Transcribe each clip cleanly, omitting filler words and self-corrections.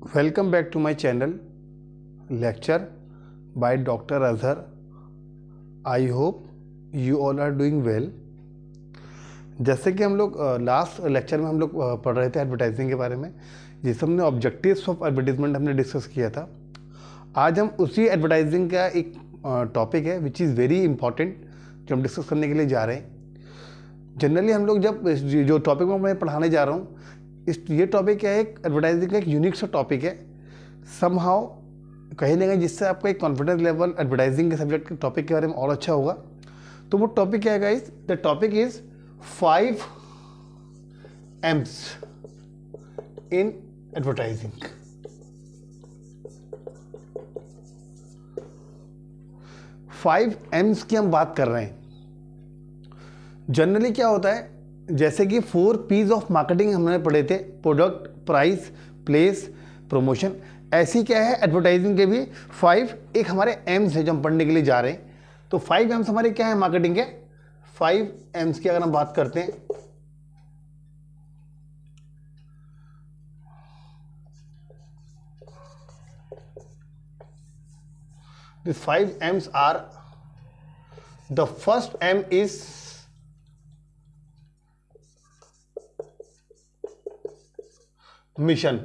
Welcome back to my channel lecture by Dr. Azhar. I hope you all are doing well. जैसे कि हम लोग last lecture में हम लोग पढ़ रहे थे एडवर्टाइजिंग के बारे में, जिसमें हमने ऑब्जेक्टिव्स ऑफ एडवर्टाइजमेंट हमने डिस्कस किया था। आज हम उसी एडवर्टाइजिंग का एक टॉपिक है विच इज़ वेरी इंपॉर्टेंट जो हम डिस्कस करने के लिए जा रहे हैं। जनरली हम लोग जब जो टॉपिक में मैं पढ़ाने जा रहा हूँ, ये टॉपिक क्या है, एक एडवर्टाइजिंग का एक यूनिक सा टॉपिक है समहाउ कहीं ना कहीं, जिससे आपका एक कॉन्फिडेंस लेवल एडवर्टाइजिंग के सब्जेक्ट के टॉपिक के बारे में और अच्छा होगा। तो वो टॉपिक क्या है guys? The topic is 5 M's in advertising. Five M's की हम बात कर रहे हैं। जनरली क्या होता है, जैसे कि 4 P's ऑफ मार्केटिंग हमने पढ़े थे, प्रोडक्ट, प्राइस, प्लेस, प्रमोशन। ऐसी क्या है एडवर्टाइजिंग के भी 5 एक हमारे M's है जो हम पढ़ने के लिए जा रहे हैं। तो 5 M's हमारे क्या है मार्केटिंग के? 5 M's की अगर हम बात करते हैं, these 5 M's are, the first M is mission.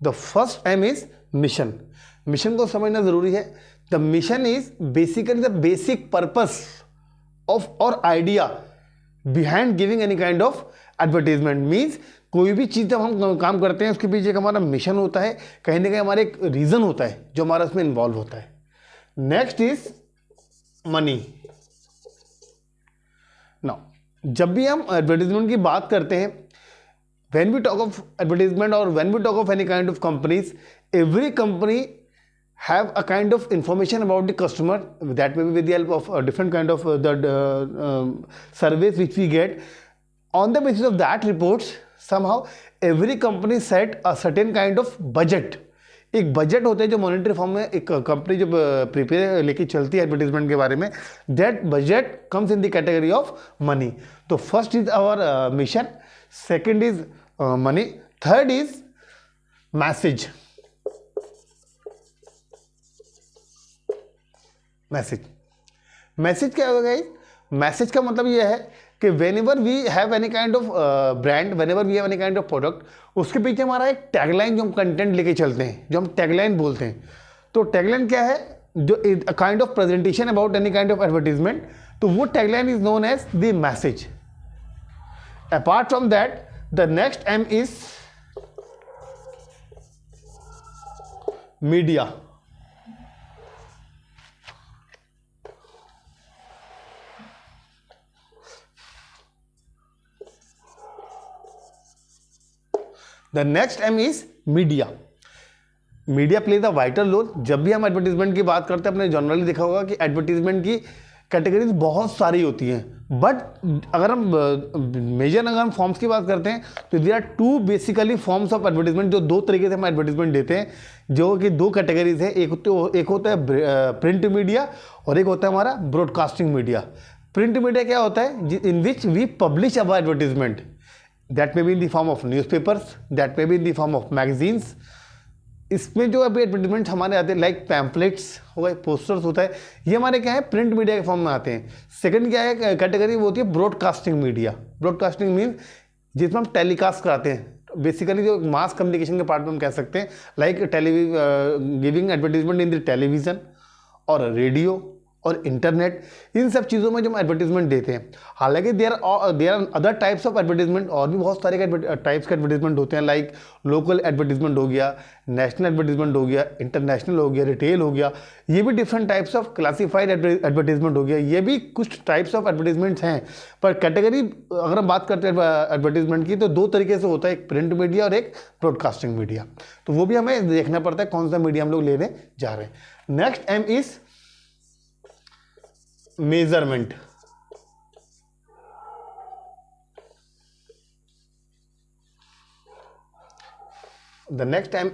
The first M is mission. Mission को समझना जरूरी है। The mission is basically the basic purpose of और idea behind giving any kind of advertisement. Means कोई भी चीज जब हम काम करते हैं उसके पीछे एक हमारा मिशन होता है, कहीं ना कहीं हमारा एक रीजन होता है जो हमारा उसमें इन्वॉल्व होता है। Next is money. नाउ जब भी हम एडवर्टाइजमेंट की बात करते हैं, when we talk of advertisement और when we talk of any kind of companies, every company have a kind of information about the customer, that may be with the help of different kind of the service which we get. On the basis of that reports somehow every company set a certain kind of budget. एक budget होता है जो monetary form में एक company जब prepare लेके चलती है एडवर्टाइजमेंट के बारे में, that budget comes in the category of money. तो first is our mission, second is money, third is message. Message क्या होगा? मैसेज का मतलब यह है कि whenever we have any kind of brand, whenever we have any kind of product, उसके पीछे हमारा एक टैगलाइन जो हम कंटेंट लेके चलते हैं, जो हम टैगलाइन बोलते हैं। तो टैगलाइन क्या है? जो kind of presentation about any kind of advertisement. तो वो tagline is known as the message. Apart from that, the next M is media. The next M is media. Media plays a vital role. जब भी हम advertisement की बात करते हैं, आपने जनरली देखा होगा कि एडवर्टीजमेंट की कैटेगरीज बहुत सारी होती हैं, बट अगर हम मेजर अगर हम फॉर्म्स की बात करते हैं तो there are 2 basically forms of advertisement, जो 2 तरीके से हम एडवर्टीजमेंट देते हैं, जो कि 2 कैटेगरीज है। एक होता है प्रिंट मीडिया और एक होता है हमारा ब्रॉडकास्टिंग मीडिया। प्रिंट मीडिया क्या होता है? In which we publish our advertisement, that may be in the form of newspapers, that may be in the form of magazines। इसमें जो अभी एडवर्टीजमेंट हमारे आते हैं लाइक पैम्पलेट्स हो गए, पोस्टर्स होता है, ये हमारे क्या है प्रिंट मीडिया के फॉर्म में आते हैं। सेकंड क्या है कैटेगरी, वो होती है ब्रॉडकास्टिंग मीडिया। ब्रॉडकास्टिंग मीन्स जिसमें हम टेलीकास्ट कराते हैं, बेसिकली जो मास कम्युनिकेशन के पार्ट में हम कह सकते हैं, like giving advertisement in the television और रेडियो और इंटरनेट। इन सब चीज़ों में जो हम एडवर्टीजमेंट देते हैं। हालांकि there are other types of advertisement, और भी बहुत सारे टाइप्स के एडवर्टीजमेंट होते हैं, लाइक लोकल एडवर्टीजमेंट हो गया, नेशनल एडवर्टीजमेंट हो गया, इंटरनेशनल हो गया, रिटेल हो गया। ये भी different types of classified advertisement हो गया। ये भी कुछ टाइप्स ऑफ एडवर्टीजमेंट्स हैं। पर कैटेगरी अगर हम बात करते हैं एडवर्टीजमेंट की, तो 2 तरीके से होता है, एक प्रिंट मीडिया और एक ब्रॉडकास्टिंग मीडिया। तो वो भी हमें देखना पड़ता है कौन सा मीडिया हम लोग लेने जा रहे हैं। Next M is measurement. The next M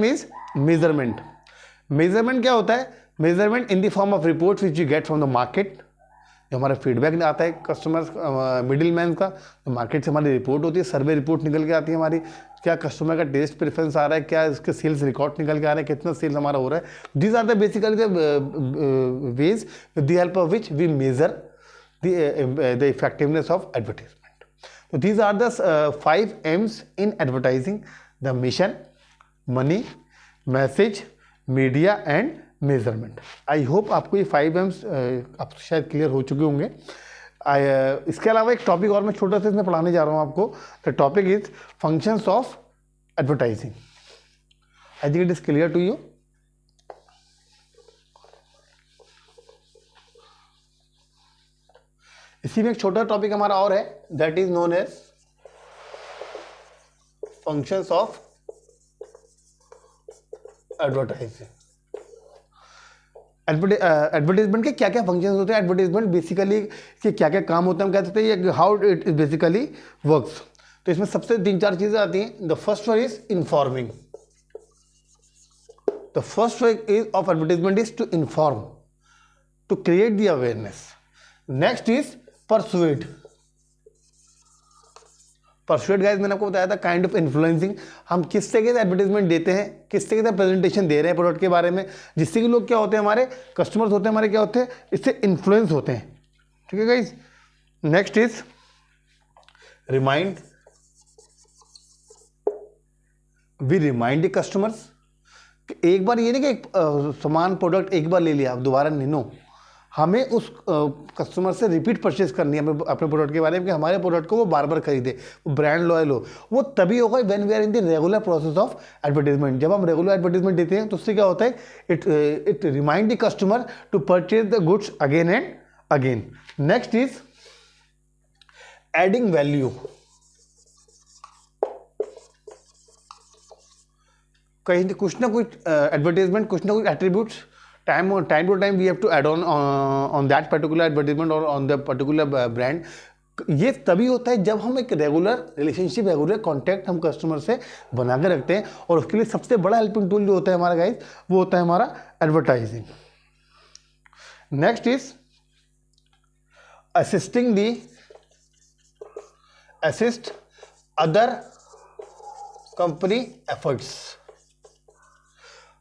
is measurement। Measurement क्या होता है? Measurement in the form of reports which you get from the market, जो हमारा फीडबैक आता है कस्टमर्स मिडिल मैन का, तो मार्केट से हमारी रिपोर्ट होती है, सर्वे रिपोर्ट निकल के आती है हमारी, क्या कस्टमर का टेस्ट प्रेफरेंस आ रहा है, क्या इसके सेल्स रिकॉर्ड निकल के आ रहे हैं, कितना सेल्स हमारा हो रहा है। These are the basically the ways with the help of which we measure the effectiveness of advertisement. तो these are the 5 M's in advertising, the mission, money, message, media and measurement. I hope आपको ये 5 M's आप शायद clear हो चुके होंगे। इसके अलावा एक टॉपिक और मैं छोटा सा इसमें पढ़ाने जा रहा हूँ आपको। The topic is functions of advertising. I think it is clear to you. इसी में एक छोटा टॉपिक हमारा और है, that is known as functions of advertising. Advertisement के क्या क्या फंक्शंस होते हैं, एडवर्टाइजमेंट बेसिकली के क्या क्या काम होते हैं, हम कह सकते हैं हाउ इट बेसिकली वर्क्स। तो इसमें सबसे 3-4 चीजें आती हैं। The first one is informing. The first way is of advertisement is to inform, to create the awareness. Next is persuade. Persuade guys मैंने आपको बताया था काइंड ऑफ इन्फ्लुएंसिंग। हम किस तरीके से एडवर्टाइजमेंट देते हैं, किस तरीके से प्रेजेंटेशन दे रहे हैं प्रोडक्ट के बारे में, जिससे कि लोग क्या होते हैं, हमारे कस्टमर्स होते हैं, हमारे क्या होते हैं, इससे इन्फ्लुएंस होते हैं। ठीक है guys. Next is remind. We remind the customers. एक बार ये नहीं कि एक समान प्रोडक्ट एक बार ले लिया आप दोबारा नहीं, नो, हमें उस कस्टमर से रिपीट परचेज करनी है अपने प्रोडक्ट के बारे में, कि हमारे प्रोडक्ट को वो बार बार खरीदे, वो ब्रांड लॉयल हो। वो तभी होगा when we are in the regular process of advertisement. जब हम रेगुलर एडवर्टाइजमेंट देते हैं तो उससे क्या होता है, it remind the customer to purchase the goods again and again. Next is adding value. कहीं कुछ ना कुछ एडवर्टाइजमेंट, कुछ ना कुछ attributes time to time we have to add on that particular advertisement or on the particular brand। ये तभी होता है जब हम एक रेगुलर रिलेशनशिप, रेगुलर कॉन्टैक्ट हम कस्टमर से बना के रखते हैं, और उसके लिए सबसे बड़ा हेल्पिंग टूल जो होता है हमारा गाइस, वो होता है हमारा advertising. Next is assist other company efforts.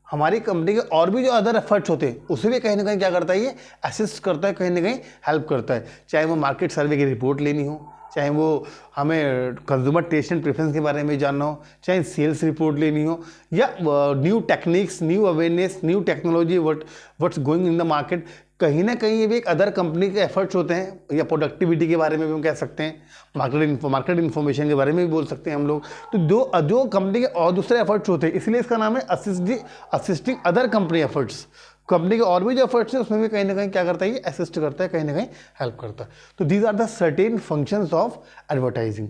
हमारी कंपनी के और भी जो अदर एफर्ट्स होते हैं उसे भी कहीं ना कहीं क्या करता है, ये असिस्ट करता है, कहीं ना कहीं हेल्प करता है। चाहे वो मार्केट सर्वे की रिपोर्ट लेनी हो, चाहे वो हमें कंज्यूमर टेस्ट एंड प्रेफरेंस के बारे में जानना हो, चाहे सेल्स रिपोर्ट लेनी हो, या new techniques, new awareness, new technology, what's going in the market. कहीं ना कहीं ये भी एक अदर कंपनी के एफर्ट्स होते हैं, या प्रोडक्टिविटी के बारे में भी हम कह सकते हैं, मार्केट इन्फॉर्मेशन के बारे में भी बोल सकते हैं हम लोग। तो जो कंपनी के और दूसरे एफर्ट्स होते हैं, इसलिए इसका नाम है assisting other company efforts. Company के और भी जो एफर्ट्स हैं उसमें भी कहीं ना कहीं क्या करता है, ये असिस्ट करता है, कहीं ना कहीं हेल्प करता है। तो these are the certain functions of advertising.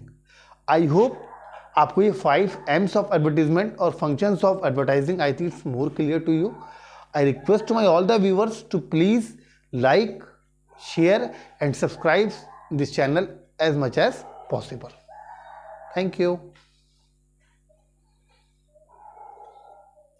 I hope आपको ये 5 M's ऑफ एडवर्टाइजमेंट और functions of advertising, I think it's more clear to you. I request my all the viewers to please like, share and subscribe this channel as much as possible. Thank you.